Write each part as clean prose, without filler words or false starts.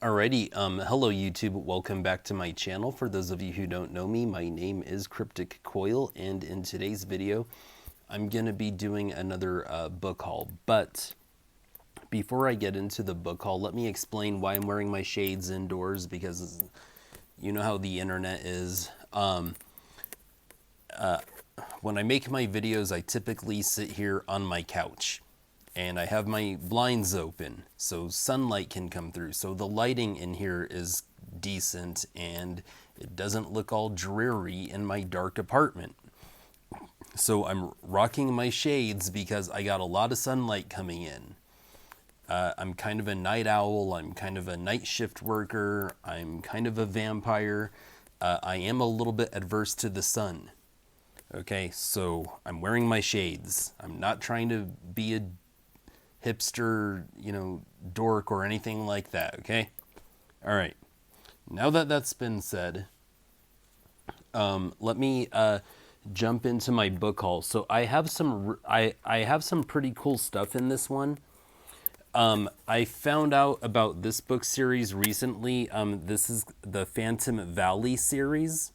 Alrighty, hello YouTube, welcome back to my channel. For those of you who don't know me, my name is Cryptic Coil, and in today's video, I'm going to be doing another book haul. But before I get into the book haul, let me explain why I'm wearing my shades indoors, because you know how the internet is. When I make my videos, I typically sit here on my couch. And I have my blinds open so sunlight can come through. So the lighting in here is decent and it doesn't look all dreary in my dark apartment. So I'm rocking my shades because I got a lot of sunlight coming in. I'm kind of a night owl. I'm kind of a night shift worker. I'm kind of a vampire. I am a little bit adverse to the sun. Okay, so I'm wearing my shades. I'm not trying to be a hipster, dork or anything like that, okay? All right. Now that that's been said, let me jump into my book haul. So I have some pretty cool stuff in this one. I found out about this book series recently. This is the Phantom Valley series,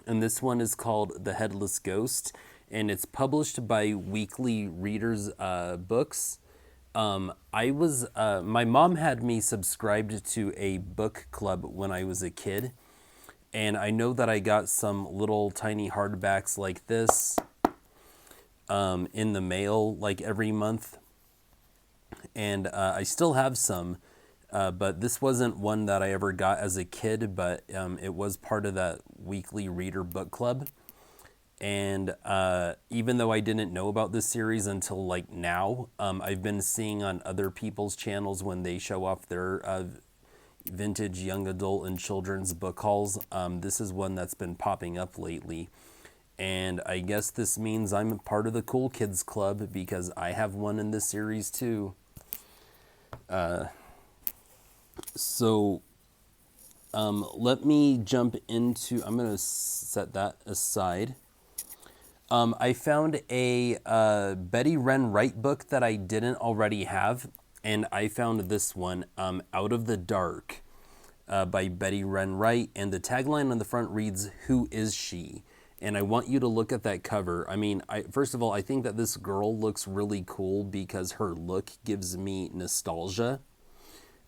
and this one is called The Headless Ghost, and it's published by Weekly Readers Books. My mom had me subscribed to a book club when I was a kid, and I know that I got some little tiny hardbacks like this in the mail like every month, and I still have some, but this wasn't one that I ever got as a kid, but it was part of that Weekly Reader book club. And even though I didn't know about this series until like now, I've been seeing on other people's channels when they show off their vintage young adult and children's book hauls. This is one that's been popping up lately. And I guess this means I'm part of the cool kids club because I have one in this series too. Let me jump into, I'm going to set that aside. I found a Betty Wren Wright book that I didn't already have, and I found this one, Out of the Dark, by Betty Wren Wright, and the tagline on the front reads, "Who is she?" And I want you to look at that cover. I mean, first of all, I think that this girl looks really cool because her look gives me nostalgia.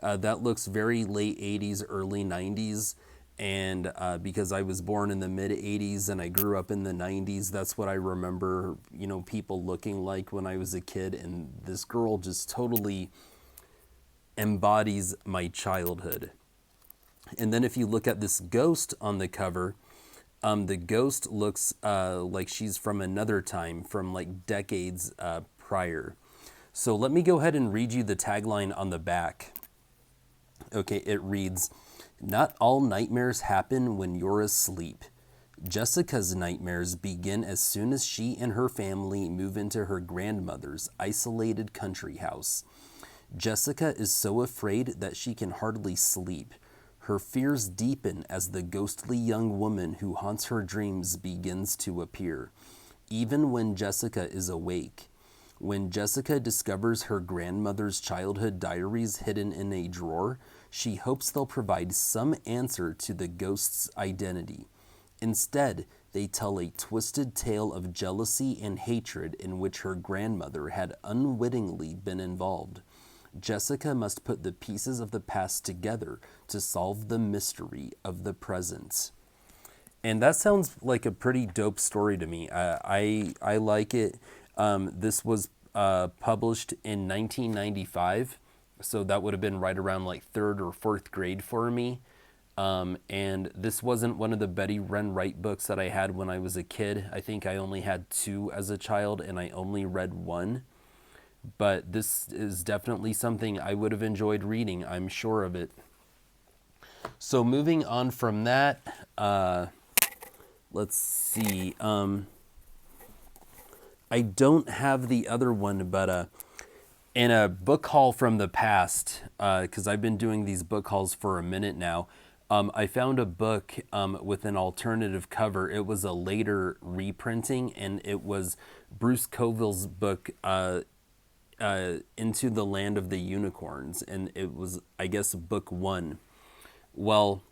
That looks very late 80s, early 90s. And because I was born in the mid 80s and I grew up in the 90s, that's what I remember, people looking like when I was a kid. And this girl just totally embodies my childhood. And then if you look at this ghost on the cover, the ghost looks like she's from another time, from like decades prior. So let me go ahead and read you the tagline on the back. Okay, it reads, "Not all nightmares happen when you're asleep. Jessica's nightmares begin as soon as she and her family move into her grandmother's isolated country house. Jessica is so afraid that she can hardly sleep. Her fears deepen as the ghostly young woman who haunts her dreams begins to appear, even when Jessica is awake. When Jessica discovers her grandmother's childhood diaries hidden in a drawer, she hopes they'll provide some answer to the ghost's identity. Instead, they tell a twisted tale of jealousy and hatred in which her grandmother had unwittingly been involved. Jessica must put the pieces of the past together to solve the mystery of the present." And that sounds like a pretty dope story to me. I like it. This was published in 1995, so that would have been right around like third or fourth grade for me. And this wasn't one of the Betty Wren Wright books that I had when I was a kid. I think I only had two as a child, and I only read one. But this is definitely something I would have enjoyed reading, I'm sure of it. So moving on from that, let's see. I don't have the other one, but in a book haul from the past, because I've been doing these book hauls for a minute now, I found a book with an alternative cover. It was a later reprinting, and it was Bruce Coville's book, Into the Land of the Unicorns, and it was, I guess, book one. Well,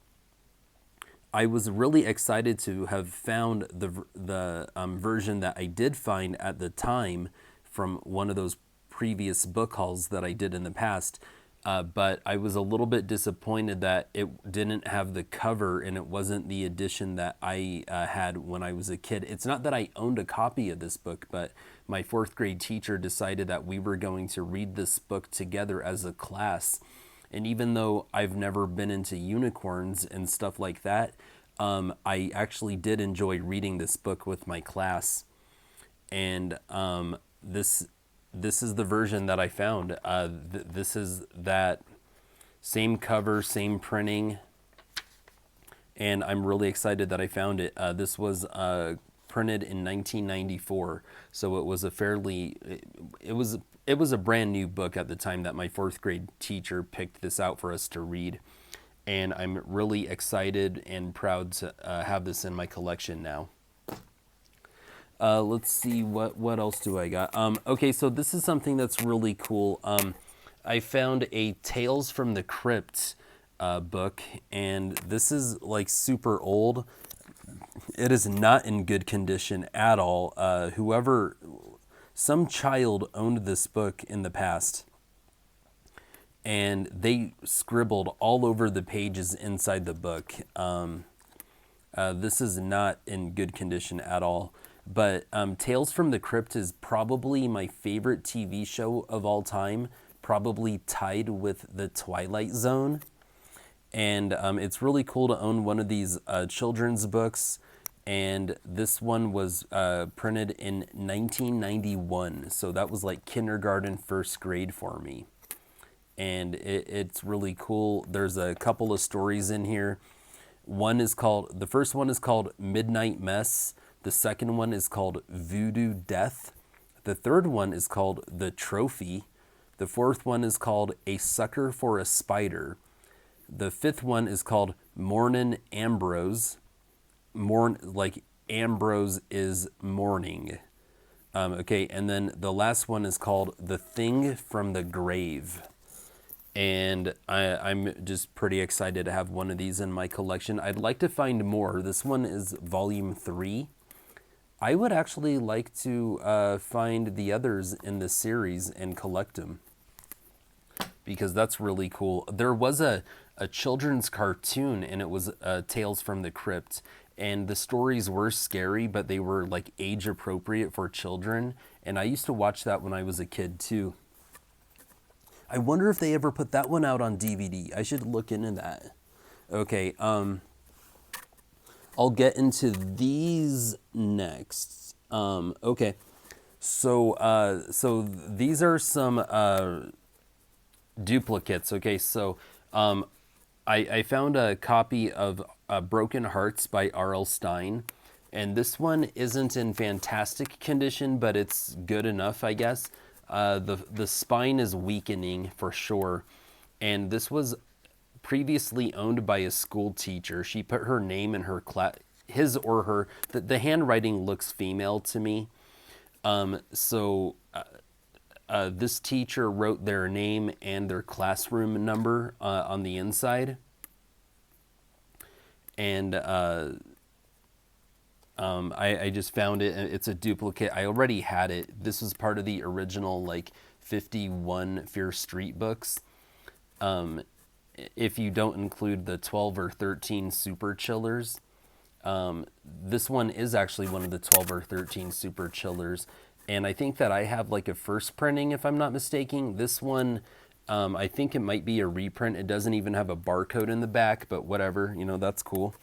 I was really excited to have found the version that I did find at the time from one of those previous book hauls that I did in the past. But I was a little bit disappointed that it didn't have the cover and it wasn't the edition that I had when I was a kid. It's not that I owned a copy of this book, but my fourth grade teacher decided that we were going to read this book together as a class. And even though I've never been into unicorns and stuff like that, I actually did enjoy reading this book with my class. And this is the version that I found. This is that same cover, same printing, and I'm really excited that I found it. This was printed in 1994, so it was a fairly it was a brand new book at the time that my fourth grade teacher picked this out for us to read, and I'm really excited and proud to have this in my collection now. Let's see, what else do I got? Okay, so this is something that's really cool. I found a Tales from the Crypt book, and this is like super old. It is not in good condition at all. Some child owned this book in the past, and they scribbled all over the pages inside the book. This is not in good condition at all. But Tales from the Crypt is probably my favorite TV show of all time, probably tied with The Twilight Zone. And it's really cool to own one of these children's books. And this one was printed in 1991. So that was like kindergarten, first grade for me. And it's really cool. There's a couple of stories in here. The first one is called Midnight Mess. The second one is called Voodoo Death. The third one is called The Trophy. The fourth one is called A Sucker for a Spider. The fifth one is called Mornin' Ambrose. Like Ambrose is morning. Okay, and then the last one is called The Thing from the Grave. And I'm just pretty excited to have one of these in my collection. I'd like to find more. This one is volume 3. I would actually like to find the others in this series and collect them, because that's really cool. There was a children's cartoon, and it was Tales from the Crypt, and the stories were scary, but they were like age appropriate for children, and I used to watch that when I was a kid too. I wonder if they ever put that one out on DVD. I should look into that. Okay, I'll get into these next. Okay, so these are some duplicates. Okay, so I found a copy of Broken Hearts by R.L. Stine, and this one isn't in fantastic condition, but it's good enough, I guess. The spine is weakening for sure, and this was previously owned by a school teacher. She put her name in her class, his or her. The handwriting looks female to me. This teacher wrote their name and their classroom number on the inside. And I just found it. It's a duplicate. I already had it. This was part of the original like 51 Fear Street books. If you don't include the 12 or 13 Super Chillers. This one is actually one of the 12 or 13 Super Chillers. And I think that I have like a first printing, if I'm not mistaken. This one, I think it might be a reprint. It doesn't even have a barcode in the back, but whatever, that's cool.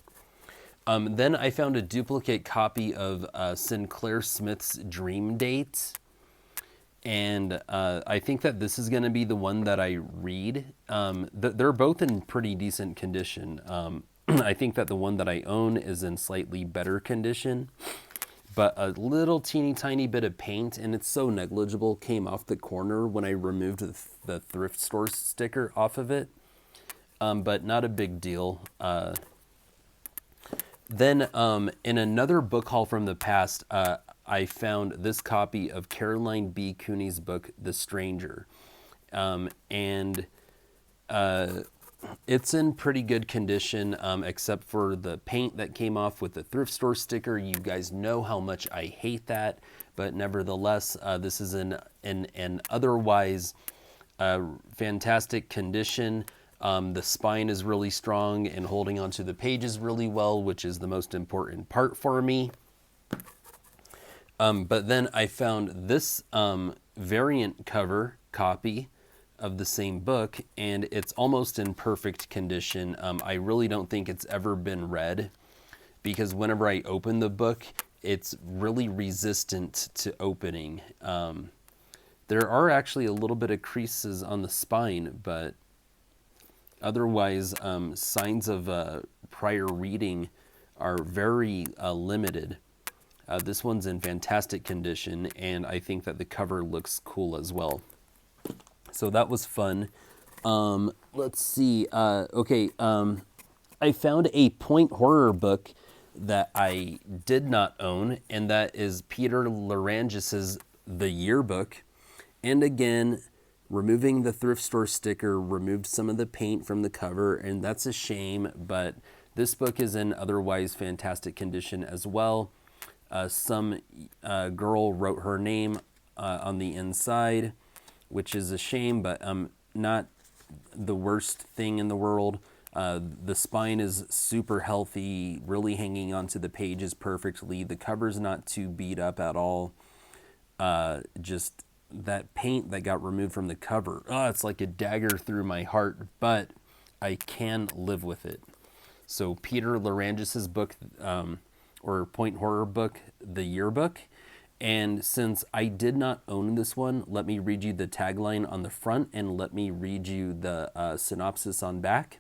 Then I found a duplicate copy of Sinclair Smith's Dream Date. And I think that this is going to be the one that I read. They're both in pretty decent condition. I think that the one that I own is in slightly better condition. But a little teeny tiny bit of paint, and it's so negligible, came off the corner when I removed the thrift store sticker off of it. But not a big deal. Then in another book haul from the past, I found this copy of Caroline B. Cooney's book, The Stranger. And it's in pretty good condition, except for the paint that came off with the thrift store sticker. You guys know how much I hate that, but nevertheless, this is in an otherwise fantastic condition. The spine is really strong and holding onto the pages really well, which is the most important part for me. But then I found this variant cover copy of the same book, and it's almost in perfect condition. I really don't think it's ever been read, because whenever I open the book, it's really resistant to opening. There are actually a little bit of creases on the spine, but otherwise, signs of prior reading are very limited. This one's in fantastic condition, and I think that the cover looks cool as well. So that was fun. Let's see. I found a point horror book that I did not own, and that is Peter Larangis's The Yearbook. And again, removing the thrift store sticker removed some of the paint from the cover, and that's a shame, but this book is in otherwise fantastic condition as well. Some girl wrote her name on the inside, which is a shame, but not the worst thing in the world. The spine is super healthy, really hanging onto the pages perfectly. The cover's not too beat up at all. Just that paint that got removed from the cover, it's like a dagger through my heart, but I can live with it. So Peter Larangis's book, or point horror book, The Yearbook. And since I did not own this one, let me read you the tagline on the front and let me read you the synopsis on back.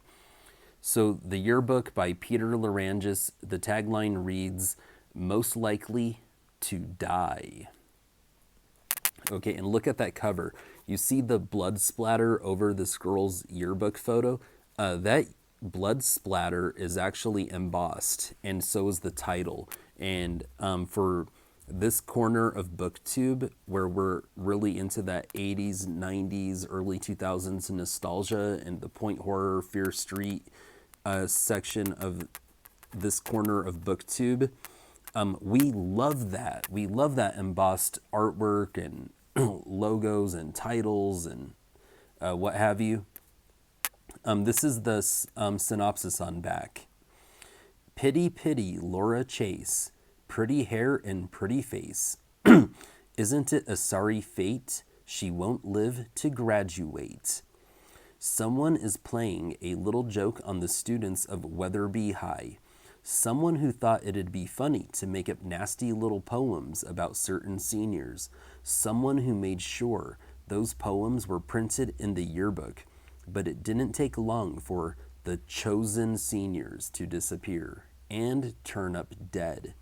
So The Yearbook by Peter Larangis, the tagline reads, "Most likely to die." Okay, and look at that cover. You see the blood splatter over this girl's yearbook photo? That blood splatter is actually embossed, and so is the title. And for this corner of BookTube, where we're really into that 80s, 90s, early 2000s nostalgia and the point horror, Fear Street section of this corner of BookTube, we love that. We love that embossed artwork and logos and titles and what have you. This is the synopsis on back. Pity, pity, Laura Chase. Pretty hair and pretty face. Isn't it a sorry fate? She won't live to graduate. Someone is playing a little joke on the students of Weatherby High. Someone who thought it'd be funny to make up nasty little poems about certain seniors. Someone who made sure those poems were printed in the yearbook. But it didn't take long for the chosen seniors to disappear and turn up dead.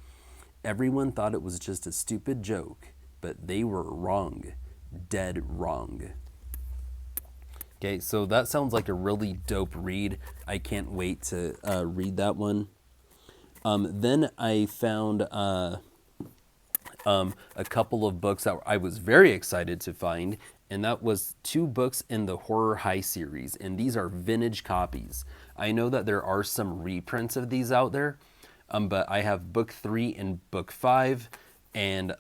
Everyone thought it was just a stupid joke, but they were wrong. Dead wrong. Okay, so that sounds like a really dope read. I can't wait to read that one. Then I found a couple of books that I was very excited to find, and that was 2 books in the Horror High series, and these are vintage copies. I know that there are some reprints of these out there, but I have book 3 and book 5, and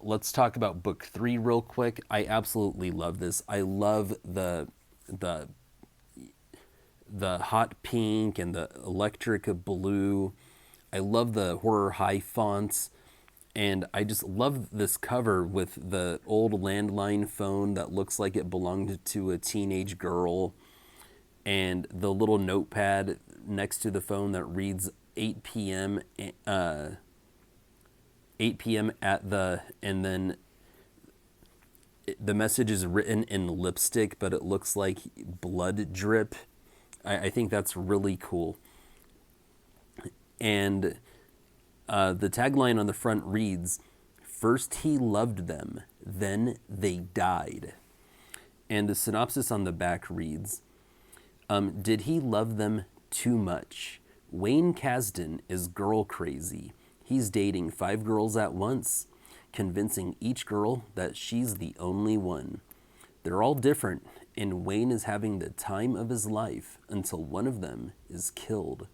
let's talk about book 3 real quick. I absolutely love this. I love the hot pink and the electric blue. I love the Horror High fonts, and I just love this cover with the old landline phone that looks like it belonged to a teenage girl, and the little notepad next to the phone that reads 8 p.m. 8 p.m. at the, and then the message is written in lipstick, but it looks like blood drip. I think that's really cool. And the tagline on the front reads, "First he loved them, then they died." And the synopsis on the back reads, "Did he love them too much? Wayne Kasdan is girl crazy. He's dating 5 girls at once. convincing each girl that she's the only one. They're all different, and Wayne is having the time of his life until one of them is killed.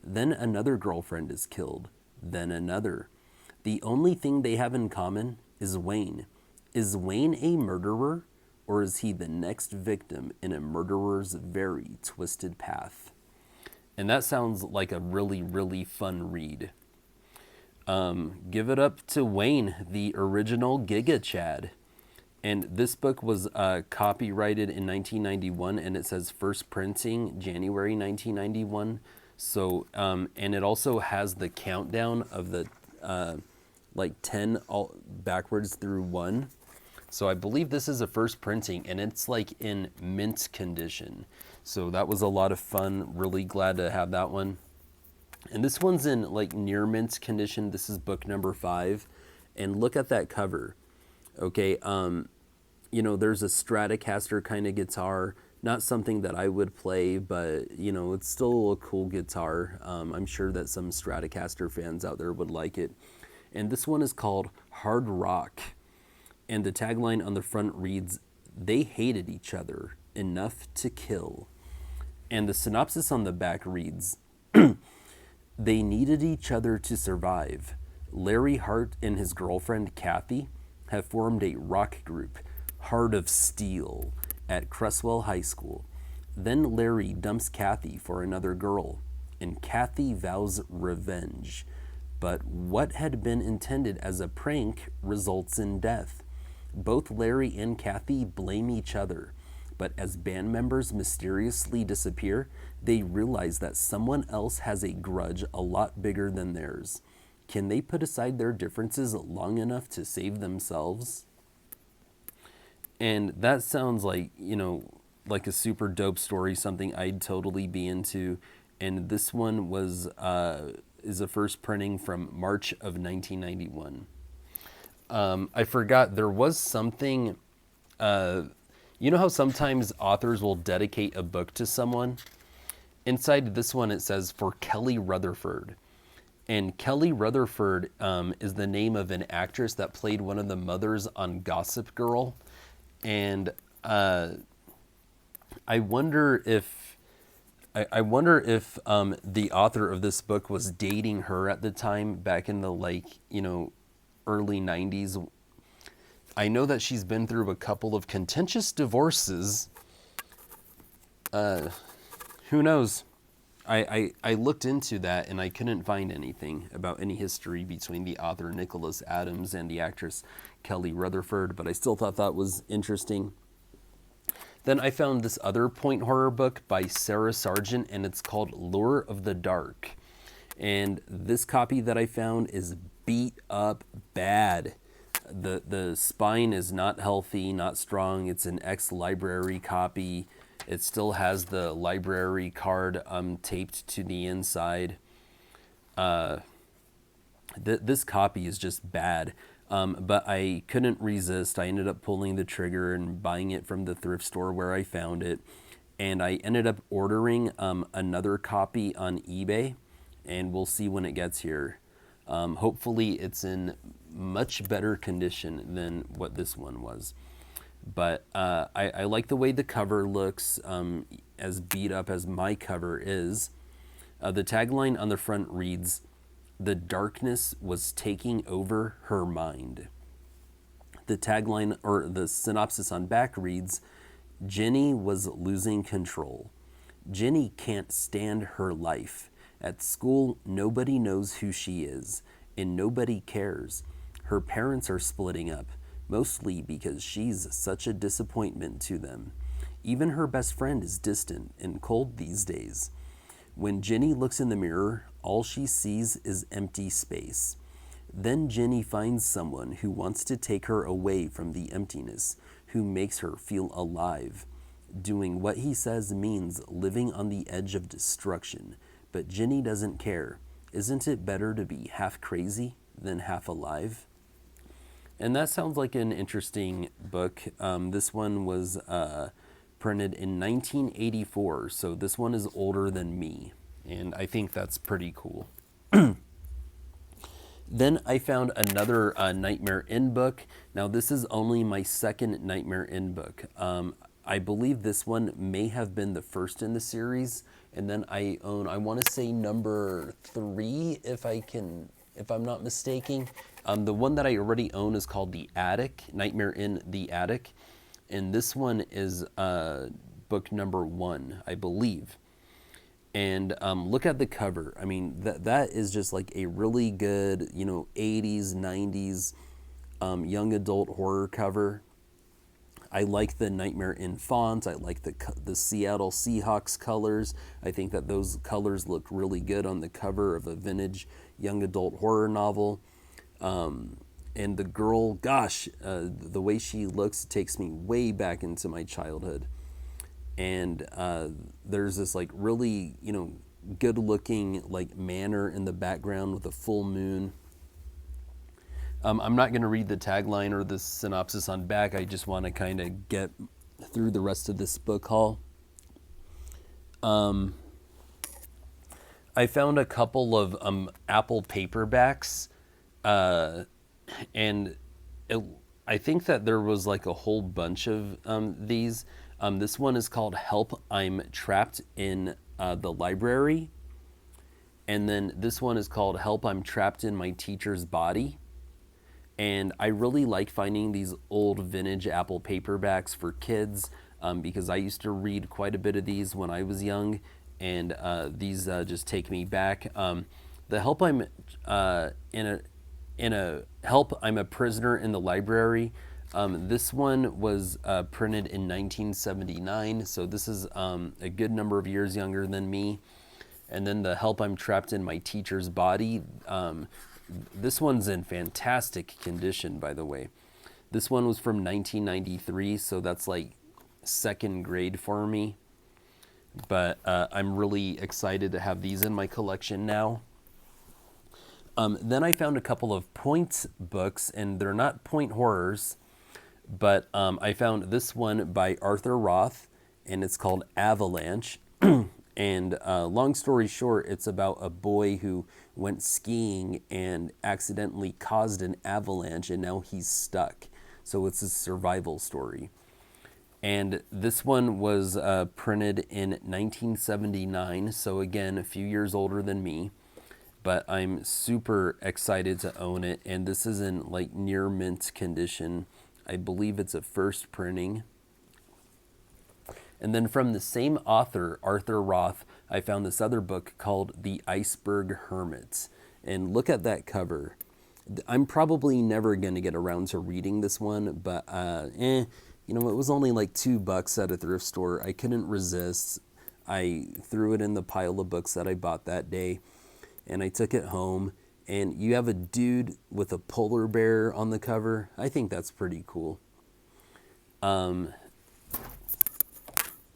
Then another girlfriend is killed, then another. The only thing they have in common is Wayne. Is Wayne a murderer, or is he the next victim in a murderer's very twisted path? And that sounds like a really, really fun read. Give it up to Wayne, the original Giga Chad. And this book was copyrighted in 1991, and it says first printing January 1991. So, and it also has the countdown of the like 10 all backwards through 1. So I believe this is a first printing, and it's like in mint condition. So that was a lot of fun. Really glad to have that one. And this one's in like near mint condition. This is book number 5. And look at that cover. Okay, you know, there's a Stratocaster kind of guitar. Not something that I would play, but, you know, it's still a cool guitar. I'm sure that some Stratocaster fans out there would like it. And this one is called Hard Rock. And the tagline on the front reads, "They hated each other enough to kill." And the synopsis on the back reads, "They needed each other to survive. Larry Hart and his girlfriend Kathy have formed a rock group, Heart of Steel, at Cresswell High School. Then Larry dumps Kathy for another girl, and Kathy vows revenge. But what had been intended as a prank results in death. Both Larry and Kathy blame each other, but as band members mysteriously disappear, they realize that someone else has a grudge a lot bigger than theirs. Can they put aside their differences long enough to save themselves?" And that sounds like, you know, like a super dope story, something I'd totally be into. And this one was is a first printing from March of 1991. I forgot, there was something, you know how sometimes authors will dedicate a book to someone? Inside this one it says, "For Kelly Rutherford." And Kelly Rutherford is the name of an actress that played one of the mothers on Gossip Girl. And I wonder if the author of this book was dating her at the time, back in the, like, you know, early 90s. I know that she's been through a couple of contentious divorces. Who knows? I looked into that and I couldn't find anything about any history between the author Nicholas Adams and the actress Kelly Rutherford, but I still thought that was interesting. Then I found this other point horror book by Sarah Sargent, and it's called Lure of the Dark. And this copy that I found is beat up bad. The spine is not healthy, not strong. It's an ex-library copy. It still has the library card taped to the inside. This copy is just bad. But I couldn't resist. I ended up pulling the trigger and buying it from the thrift store where I found it. And I ended up ordering another copy on eBay, and we'll see when it gets here. Hopefully it's in much better condition than what this one was. But I like the way the cover looks, as beat up as my cover is. The tagline on the front reads, "The darkness was taking over her mind." The tagline, or the synopsis on back reads, "Jenny was losing control. Jenny can't stand her life. At school, nobody knows who she is, and nobody cares. Her parents are splitting up, mostly because she's such a disappointment to them. Even her best friend is distant and cold these days. When Jenny looks in the mirror, all she sees is empty space. Then Jenny finds someone who wants to take her away from the emptiness, who makes her feel alive. Doing what he says means living on the edge of destruction, but Jenny doesn't care. Isn't it better to be half crazy than half alive?" And that sounds like an interesting book. This one was printed in 1984, so this one is older than me, and I think that's pretty cool. Then I found another Nightmare Inn book. Now, this is only my second Nightmare Inn book. I believe this one may have been the first in the series, and then I own, I want to say number 3, if I'm not mistaken. The one that I already own is called The Attic, Nightmare in the Attic, and this one is book number 1, I believe. And look at the cover. I mean, that is just like a really good, 80s, 90s young adult horror cover. I like the Nightmare Inn font. I like the Seattle Seahawks colors. I think that those colors look really good on the cover of a vintage young adult horror novel. And the girl, gosh, the way she looks takes me way back into my childhood. And there's this like really, good looking like manor in the background with a full moon. I'm not going to read the tagline or the synopsis on back. I just want to kind of get through the rest of this book haul. I found a couple of Apple paperbacks, and I think that there was like a whole bunch of these. This one is called Help, I'm Trapped in the Library. And then this one is called Help, I'm Trapped in My Teacher's Body. And I really like finding these old vintage Apple paperbacks for kids because I used to read quite a bit of these when I was young. And these just take me back. The Help, I'm Help, I'm a Prisoner in the Library. This one was printed in 1979, so this is a good number of years younger than me. And then the Help, I'm Trapped in My Teacher's Body. This one's in fantastic condition, by the way. This one was from 1993, so that's like second grade for me. But I'm really excited to have these in my collection now. Then I found a couple of Point books, and they're not Point horrors, but I found this one by Arthur Roth, and it's called Avalanche. And long story short, it's about a boy who went skiing and accidentally caused an avalanche, and now he's stuck. So it's a survival story. And this one was printed in 1979, so again, a few years older than me. But I'm super excited to own it, and this is in like near mint condition. I believe it's a first printing. And then from the same author, Arthur Roth, I found this other book called The Iceberg Hermit. And look at that cover. I'm probably never going to get around to reading this one, but it was only like $2 at a thrift store. I couldn't resist. I threw it in the pile of books that I bought that day, and I took it home. And you have a dude with a polar bear on the cover. I think that's pretty cool.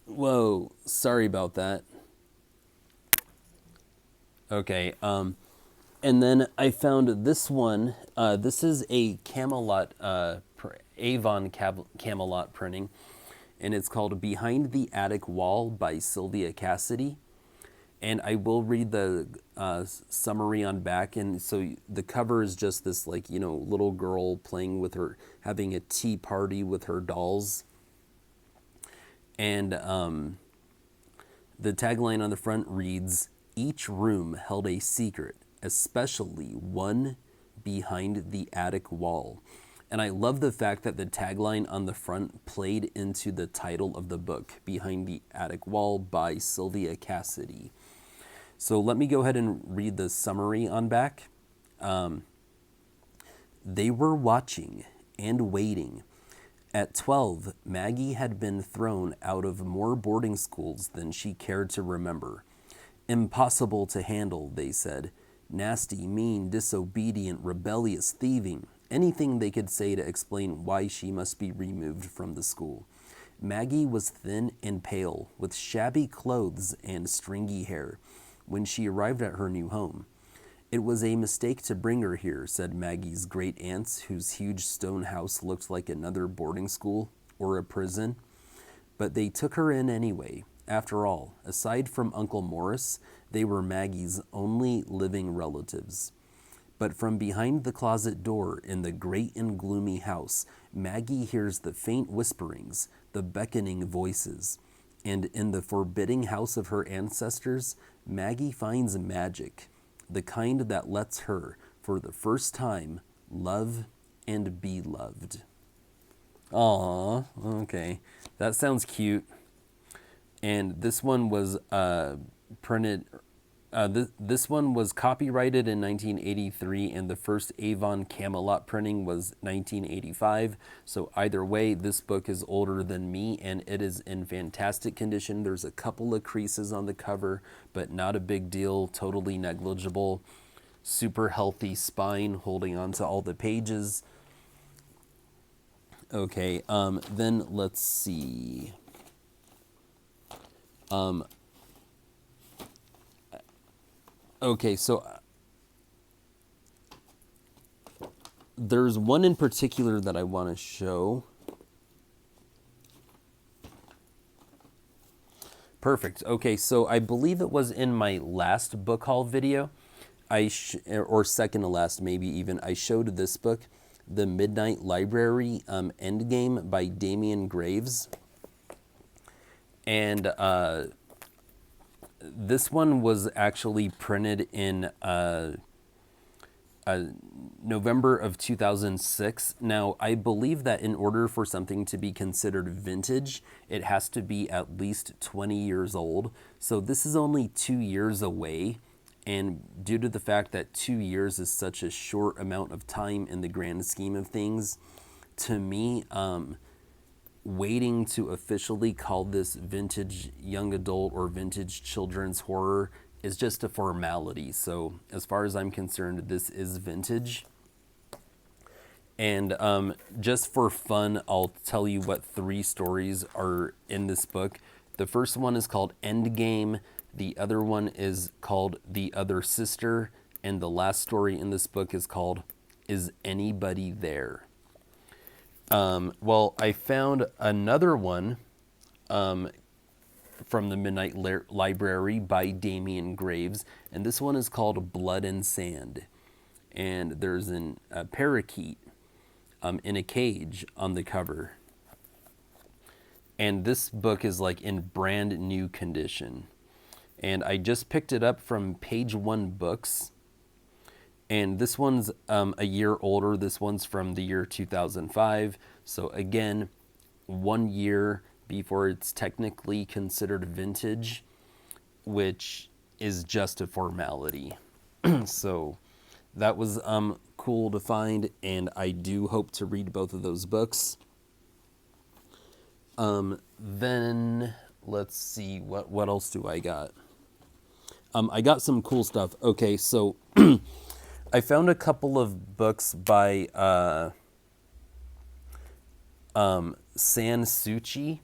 Whoa, sorry about that. Okay, and then I found this one. This is a Camelot, Avon Camelot printing, and it's called Behind the Attic Wall by Sylvia Cassidy. And I will read the summary on back. And so the cover is just this like, little girl playing with her, having a tea party with her dolls. And the tagline on the front reads, "Each room held a secret, especially one behind the attic wall." And I love the fact that the tagline on the front played into the title of the book, Behind the Attic Wall by Sylvia Cassidy. So let me go ahead and read the summary on back. They were watching and waiting. At 12, Maggie had been thrown out of more boarding schools than she cared to remember. Impossible to handle, they said. Nasty, mean, disobedient, rebellious, thieving. Anything they could say to explain why she must be removed from the school. Maggie was thin and pale, with shabby clothes and stringy hair, when she arrived at her new home. It was a mistake to bring her here, said Maggie's great aunts, whose huge stone house looked like another boarding school or a prison. But they took her in anyway. After all, aside from Uncle Morris, they were Maggie's only living relatives. But from behind the closet door in the great and gloomy house, Maggie hears the faint whisperings, the beckoning voices. And in the forbidding house of her ancestors, Maggie finds magic, the kind that lets her, for the first time, love and be loved. Aww, okay. That sounds cute. And this one was printed. This one was copyrighted in 1983, and the first Avon Camelot printing was 1985. So either way, this book is older than me, and it is in fantastic condition. There's a couple of creases on the cover, but not a big deal, totally negligible. Super healthy spine holding onto all the pages. Okay, then let's see. Okay, so there's one in particular that I want to show. Perfect. Okay, so I believe it was in my last book haul video, or second to last maybe even, I showed this book, The Midnight Library Endgame by Damian Graves. And this one was actually printed in November of 2006. Now, I believe that in order for something to be considered vintage, it has to be at least 20 years old. So this is only 2 years away. And due to the fact that 2 years is such a short amount of time in the grand scheme of things, to me, waiting to officially call this vintage young adult or vintage children's horror is just a formality. So as far as I'm concerned, this is vintage. And just for fun, I'll tell you what 3 stories are in this book. The first one is called Endgame. The other one is called The Other Sister. And the last story in this book is called Is Anybody There? Well, I found another one from the Midnight Library by Damian Graves, and this one is called Blood and Sand. And there's a parakeet in a cage on the cover. And this book is like in brand new condition. And I just picked it up from Page One Books. And this one's a year older. This one's from the year 2005. So again, 1 year before it's technically considered vintage, which is just a formality. So that was cool to find, and I do hope to read both of those books. Then let's see, what else do I got? I got some cool stuff. Okay, so I found a couple of books by San Suchi,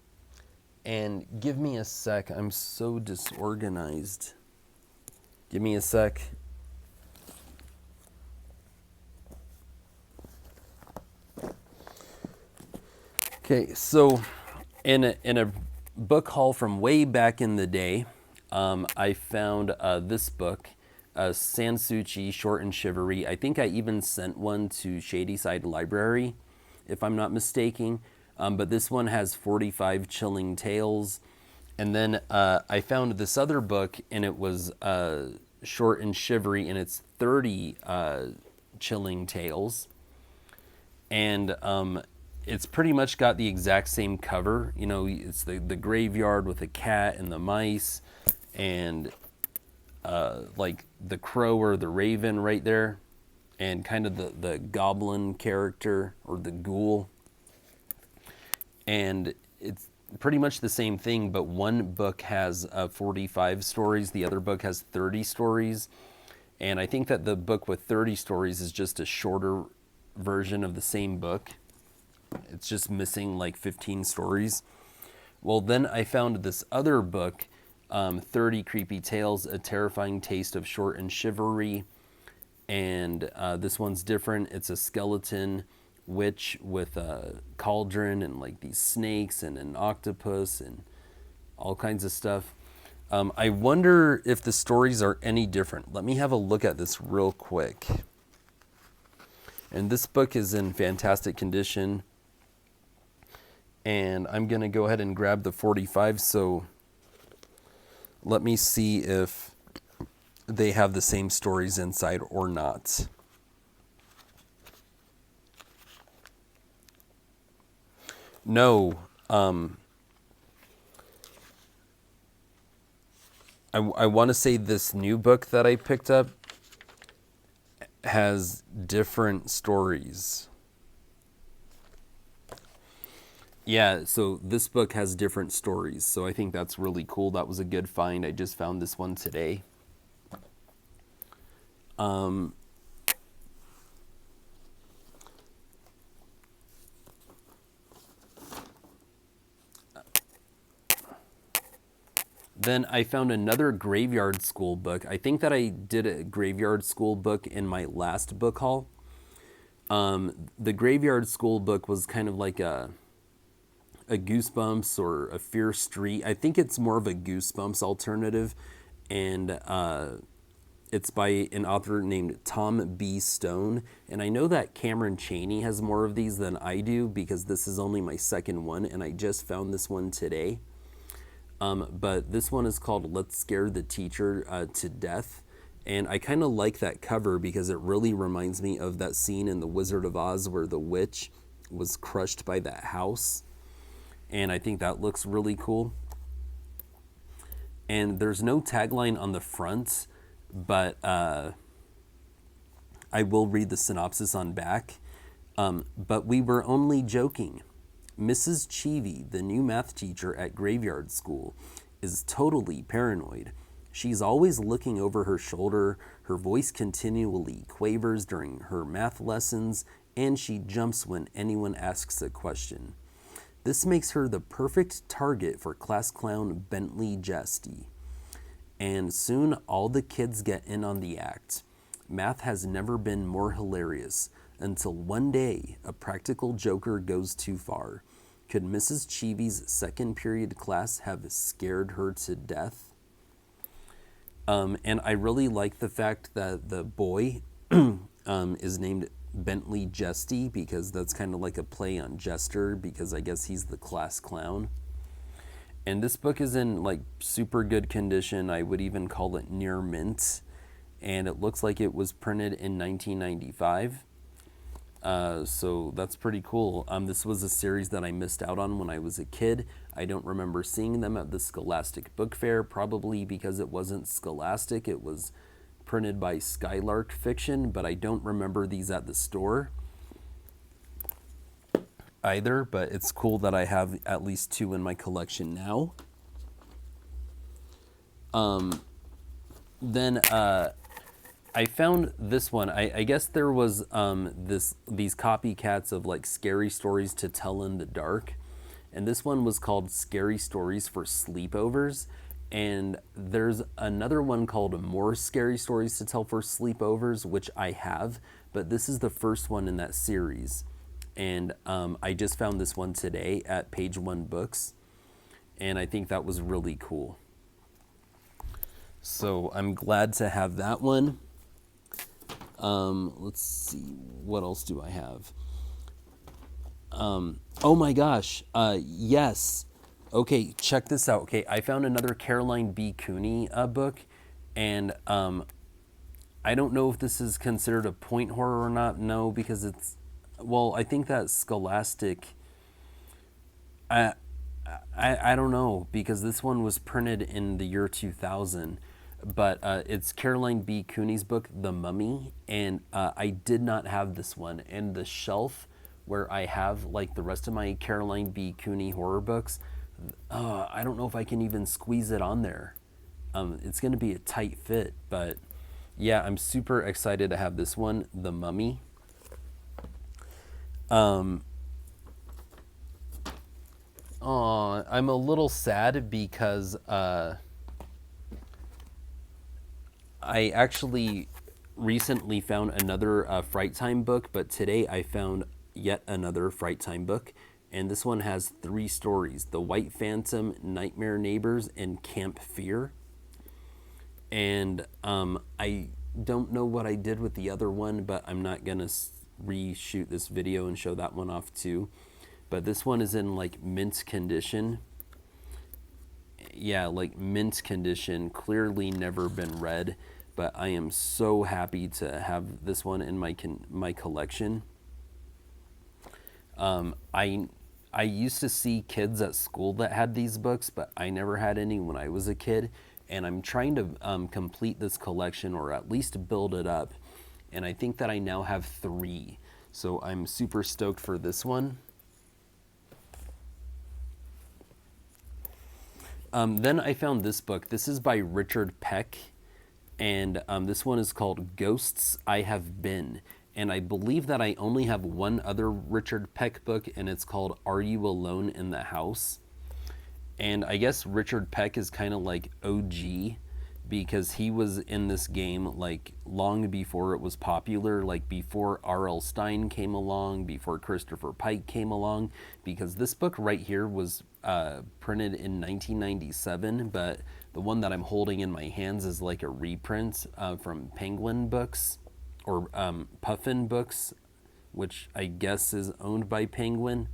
and give me a sec. I'm so disorganized. Give me a sec. Okay, so in a book haul from way back in the day, I found this book, San Suchi, Short and Shivery. I think I even sent one to Shadyside Library, if I'm not mistaken. But this one has 45 chilling tales. And then I found this other book, and it was Short and Shivery, and it's 30 chilling tales. And it's pretty much got the exact same cover. You know, it's the graveyard with the cat and the mice, and like the crow or the raven right there, and kind of the goblin character or the ghoul. And it's pretty much the same thing, but one book has 45 stories, the other book has 30 stories. And I think that the book with 30 stories is just a shorter version of the same book. It's just missing like 15 stories. Well, then I found this other book, 30 Creepy Tales, A Terrifying Taste of Short and Shivery. And this one's different. It's a skeleton witch with a cauldron and like these snakes and an octopus and all kinds of stuff. I wonder if the stories are any different. Let me have a look at this real quick. And this book is in fantastic condition. And I'm going to go ahead and grab the 45. So let me see if they have the same stories inside or not. No. I want to say this new book that I picked up has different stories. Yeah, so this book has different stories, so I think that's really cool. That was a good find. I just found this one today. Then I found another Graveyard School book. I think that I did a Graveyard School book in my last book haul. The Graveyard School book was kind of like a Goosebumps or a Fear Street. I think it's more of a Goosebumps alternative, and it's by an author named Tom B. Stone. And I know that Cameron Chaney has more of these than I do because this is only my second one, and I just found this one today. But this one is called Let's Scare the Teacher to Death. And I kind of like that cover because it really reminds me of that scene in The Wizard of Oz where the witch was crushed by that house. And I think that looks really cool. And there's no tagline on the front, but I will read the synopsis on back. But we were only joking. Mrs. Cheevy, the new math teacher at Graveyard School, is totally paranoid. She's always looking over her shoulder, her voice continually quavers during her math lessons, and she jumps when anyone asks a question. This makes her the perfect target for class clown Bentley Jesty. And soon all the kids get in on the act. Math has never been more hilarious, until one day a practical joker goes too far. Could Mrs. Cheevy's second period class have scared her to death? And I really like the fact that the boy is named Bentley Jesty because that's kind of like a play on Jester because I guess he's the class clown. And this book is in like super good condition. I would even call it near mint. And it looks like it was printed in 1995. So that's pretty cool. This was a series that I missed out on when I was a kid. I don't remember seeing them at the Scholastic Book Fair, probably because it wasn't Scholastic. It was printed by Skylark Fiction, but I don't remember these at the store either, but it's cool that I have at least two in my collection now. Then I found this one. I guess there was these copycats of like scary stories to tell in the dark, and this one was called Scary Stories for Sleepovers. And there's another one called More Scary Stories to Tell for Sleepovers, which I have, but this is the first one in that series. And I just found this one today at Page One Books, and I think that was really cool. So I'm glad to have that one. Let's see, what else do I have? Oh my gosh, yes. Okay, check this out. Okay, I found another Caroline B. Cooney book, and I don't know if this is considered a point horror or not. No, because it's, well, I think that Scholastic, I don't know, because this one was printed in the year 2000, but it's Caroline B. Cooney's book, The Mummy, and I did not have this one. And the shelf where I have like the rest of my Caroline B. Cooney horror books, I don't know if I can even squeeze it on there. It's going to be a tight fit, but yeah, I'm super excited to have this one, The Mummy. I'm a little sad because I actually recently found another Fright Time book, but today I found yet another Fright Time book. And this one has 3 stories: The White Phantom, Nightmare Neighbors, and Camp Fear. And I don't know what I did with the other one, but I'm not going to reshoot this video and show that one off too. But this one is in like mint condition. Yeah, like mint condition, clearly never been read, but I am so happy to have this one in my collection. I used to see kids at school that had these books, but I never had any when I was a kid, and I'm trying to complete this collection, or at least build it up, and I think that I now have 3, so I'm super stoked for this one. Then I found this book. This is by Richard Peck, and this one is called Ghosts I Have Been. And I believe that I only have one other Richard Peck book, and it's called Are You Alone in the House? And I guess Richard Peck is kind of like OG, because he was in this game like long before it was popular, like before R.L. Stine came along, before Christopher Pike came along, because this book right here was printed in 1997, but the one that I'm holding in my hands is like a reprint from Penguin Books, or Puffin Books, which I guess is owned by Penguin.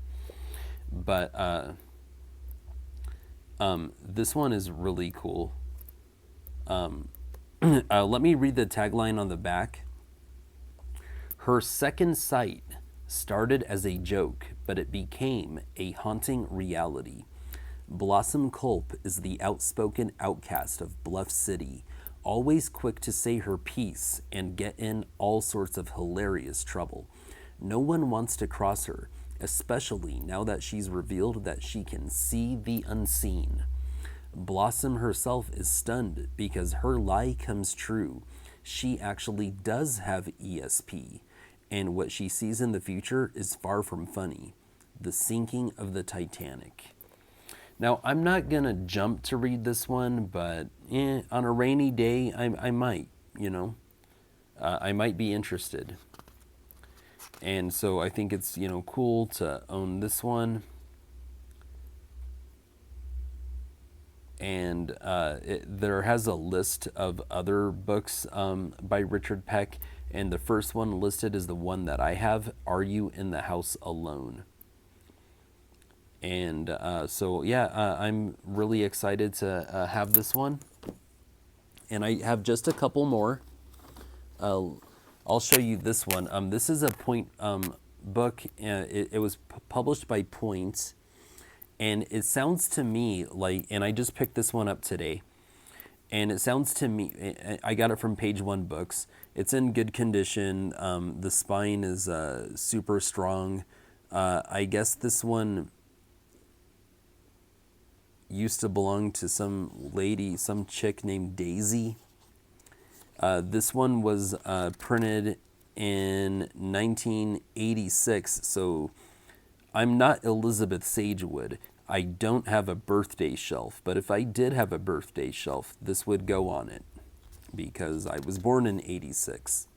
But this one is really cool. Let me read the tagline on the back. Her second sight started as a joke, but it became a haunting reality. Blossom Culp is the outspoken outcast of Bluff City, always quick to say her piece and get in all sorts of hilarious trouble. No one wants to cross her, especially now that she's revealed that she can see the unseen. Blossom herself is stunned because her lie comes true. She actually does have ESP, and what she sees in the future is far from funny. The sinking of the Titanic. Now, I'm not going to jump to read this one, but on a rainy day, I might, I might be interested. And so I think it's, cool to own this one. And there has a list of other books by Richard Peck, and the first one listed is the one that I have, Are You in the House Alone? And so, yeah, I'm really excited to have this one. And I have just a couple more. I'll show you this one. This is a Point book. It was published by Point. And it sounds to me like, and I just picked this one up today, and it sounds to me, I got it from Page One Books. It's in good condition. The spine is super strong. I guess this one used to belong to some lady, some chick named Daisy. This one was printed in 1986, so I'm not Elizabeth Sagewood. I don't have a birthday shelf, but if I did have a birthday shelf, this would go on it, because I was born in 86.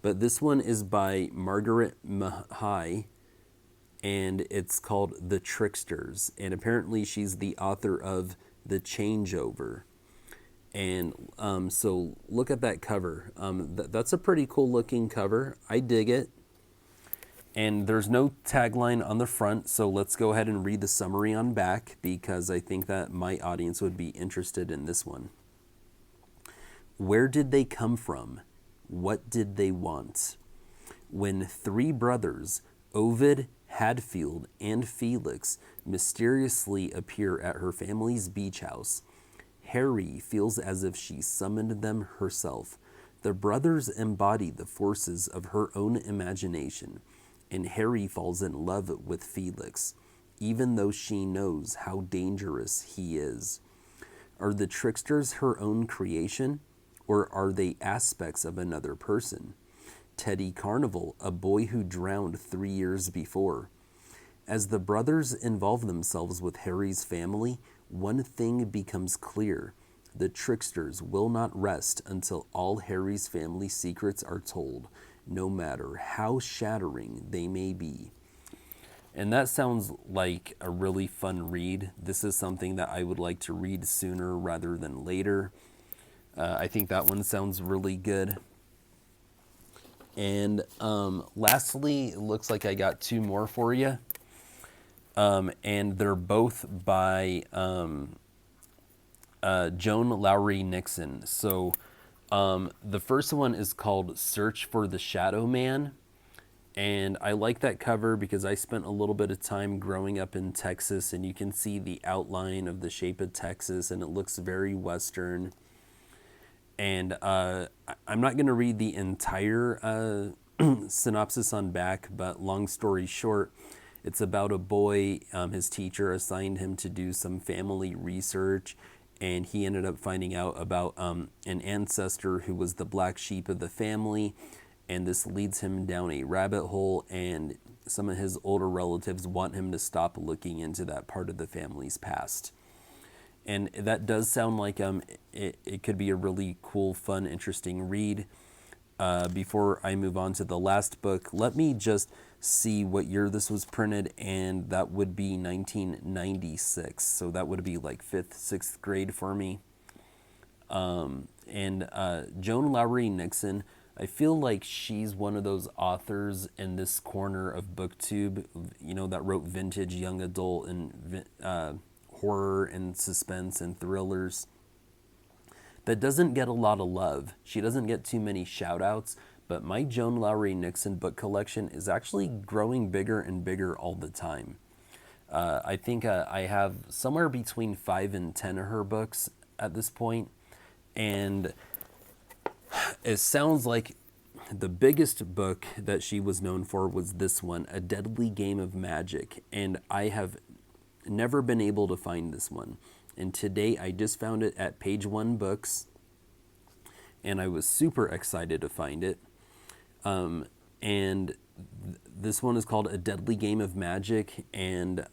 But this one is by Margaret Mahay, and it's called The Tricksters, and apparently she's the author of The Changeover. And so look at that cover. That's a pretty cool looking cover. I dig it. And there's no tagline on the front, so let's go ahead and read the summary on back, because I think that my audience would be interested in this one. Where did they come from? What did they want? When 3 brothers, Ovid, Hadfield, and Felix, mysteriously appear at her family's beach house, Harry feels as if she summoned them herself. The brothers embody the forces of her own imagination, and Harry falls in love with Felix, even though she knows how dangerous he is. Are the tricksters her own creation, or are they aspects of another person? Teddy Carnival, a boy who drowned 3 years before. As the brothers involve themselves with Harry's family, one thing becomes clear. The tricksters will not rest until all Harry's family secrets are told, no matter how shattering they may be. And that sounds like a really fun read. This is something that I would like to read sooner rather than later. I think that one sounds really good. And lastly, it looks like I got two more for you. And they're both by Joan Lowry Nixon. So the first one is called Search for the Shadow Man. And I like that cover because I spent a little bit of time growing up in Texas, and you can see the outline of the shape of Texas, and it looks very Western. And I'm not going to read the entire synopsis on back, but long story short, it's about a boy. His teacher assigned him to do some family research, and he ended up finding out about an ancestor who was the black sheep of the family, and this leads him down a rabbit hole, and some of his older relatives want him to stop looking into that part of the family's past. And that does sound like it could be a really cool, fun, interesting read. Before I move on to the last book, let me just see what year this was printed, and that would be 1996. So that would be like 5th, 6th grade for me. And Joan Lowry Nixon, I feel like she's one of those authors in this corner of BookTube, you know, that wrote vintage young adult and horror and suspense and thrillers that doesn't get a lot of love. She doesn't get too many shout outs, but my Joan Lowry Nixon book collection is actually growing bigger and bigger all the time. I think I have somewhere between 5 and 10 of her books at this point, and it sounds like the biggest book that she was known for was this one, A Deadly Game of Magic, and I have never been able to find this one. And today I just found it at Page One Books, and I was super excited to find it. This one is called A Deadly Game of Magic, and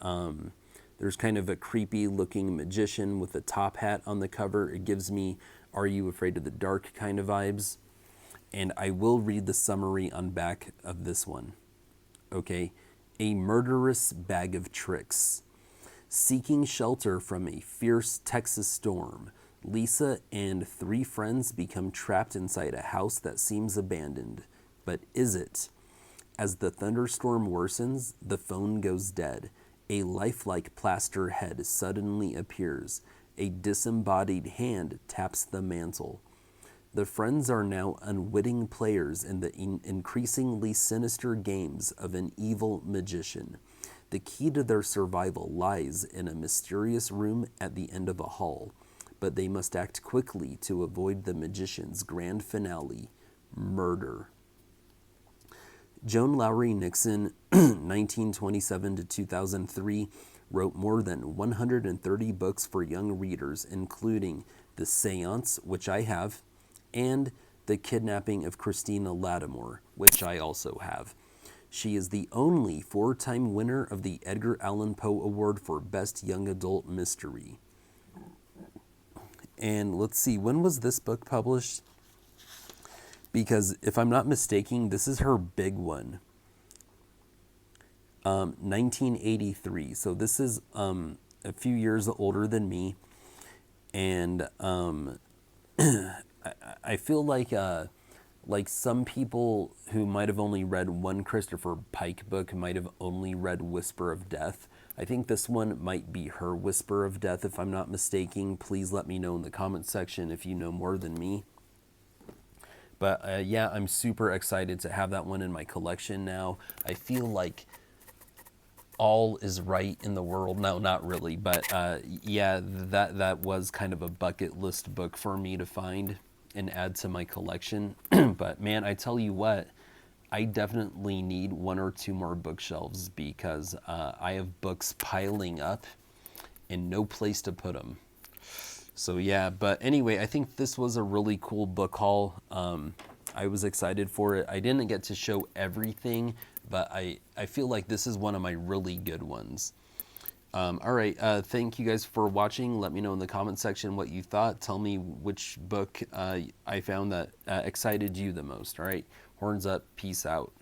there's kind of a creepy looking magician with a top hat on the cover. It gives me Are You Afraid of the Dark kind of vibes. And I will read the summary on back of this one. Okay. A murderous bag of tricks. Seeking shelter from a fierce Texas storm, Lisa and 3 friends become trapped inside a house that seems abandoned. But is it? As the thunderstorm worsens, the phone goes dead. A lifelike plaster head suddenly appears. A disembodied hand taps the mantle. The friends are now unwitting players in the increasingly sinister games of an evil magician. The key to their survival lies in a mysterious room at the end of a hall, but they must act quickly to avoid the magician's grand finale, murder. Joan Lowry Nixon, 1927 to 2003, wrote more than 130 books for young readers, including The Seance, which I have, and The Kidnapping of Christina Lattimore, which I also have. She is the only 4-time winner of the Edgar Allan Poe Award for Best Young Adult Mystery. And let's see, when was this book published? Because if I'm not mistaken, this is her big one. 1983. So this is a few years older than me. And I feel like some people who might have only read one Christopher Pike book might have only read Whisper of Death. I think this one might be her Whisper of Death, if I'm not mistaken. Please let me know in the comment section if you know more than me. But yeah, I'm super excited to have that one in my collection now. I feel like all is right in the world. No, not really, but yeah, that was kind of a bucket list book for me to find and add to my collection. But man, I tell you what, I definitely need 1 or 2 more bookshelves because I have books piling up and no place to put them. So yeah, but anyway, I think this was a really cool book haul. I was excited for it. I didn't get to show everything, but I feel like this is one of my really good ones. All right, thank you guys for watching. Let me know in the comment section what you thought. Tell me which book I found that excited you the most. All right, horns up, peace out.